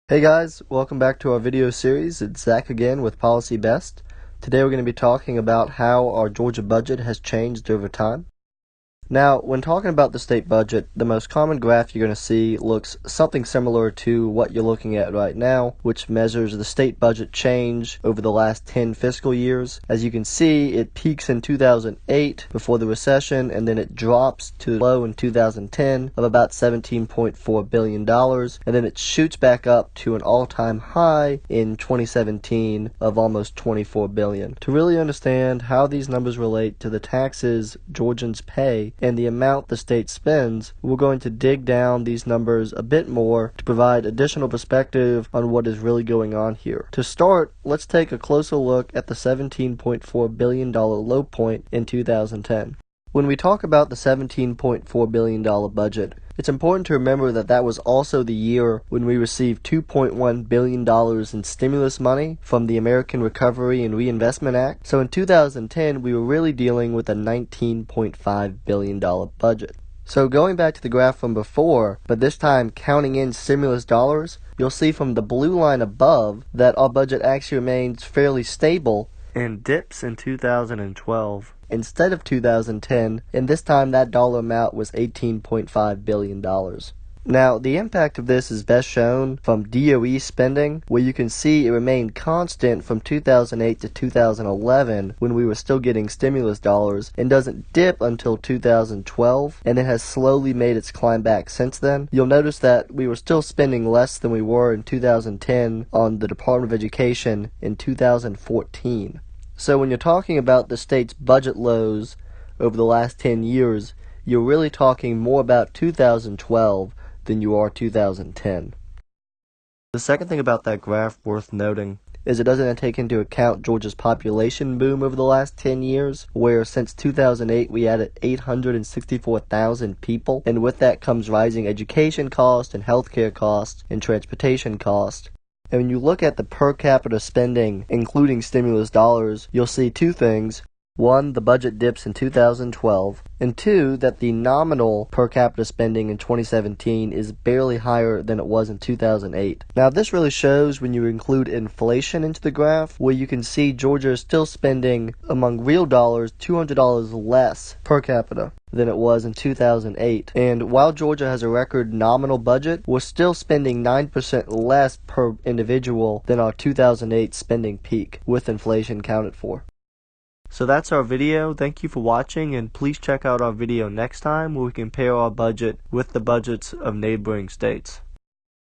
Hey guys, welcome back to our video series. It's Zach again with Policy Best. Today we're going to be talking about how our Georgia budget has changed over time. Now, when talking about the state budget, the most common graph you're going to see looks something similar to what you're looking at right now, which measures the state budget change over the last 10 fiscal years. As you can see, it peaks in 2008 before the recession, and then it drops to low in 2010 of about $17.4 billion, and then it shoots back up to an all-time high in 2017 of almost $24 billion. To really understand how these numbers relate to the taxes Georgians pay and the amount the state spends, we're going to dig down these numbers a bit more to provide additional perspective on what is really going on here. To start, let's take a closer look at the $17.4 billion low point in 2010. When we talk about the $17.4 billion budget, it's important to remember that that was also the year when we received $2.1 billion in stimulus money from the American Recovery and Reinvestment Act. So in 2010, we were really dealing with a $19.5 billion budget. So going back to the graph from before, but this time counting in stimulus dollars, you'll see from the blue line above that our budget actually remains fairly stable and dips in 2012 instead of 2010, and this time that dollar amount was $18.5 billion. Now, the impact of this is best shown from DOE spending, where you can see it remained constant from 2008 to 2011 when we were still getting stimulus dollars, and doesn't dip until 2012, and it has slowly made its climb back since then. You'll notice that we were still spending less than we were in 2010 on the Department of Education in 2014. So when you're talking about the state's budget lows over the last 10 years, you're really talking more about 2012 than you are 2010. The second thing about that graph worth noting is it doesn't take into account Georgia's population boom over the last 10 years, where since 2008 we added 864,000 people, and with that comes rising education costs and healthcare costs and transportation costs. And when you look at the per capita spending, including stimulus dollars, you'll see two things. One, the budget dips in 2012, and two, that the nominal per capita spending in 2017 is barely higher than it was in 2008. Now, this really shows when you include inflation into the graph, where you can see Georgia is still spending, among real dollars, $200 less per capita than it was in 2008. And while Georgia has a record nominal budget, we're still spending 9% less per individual than our 2008 spending peak, with inflation counted for. So that's our video. Thank you for watching, and please check out our video next time where we compare our budget with the budgets of neighboring states.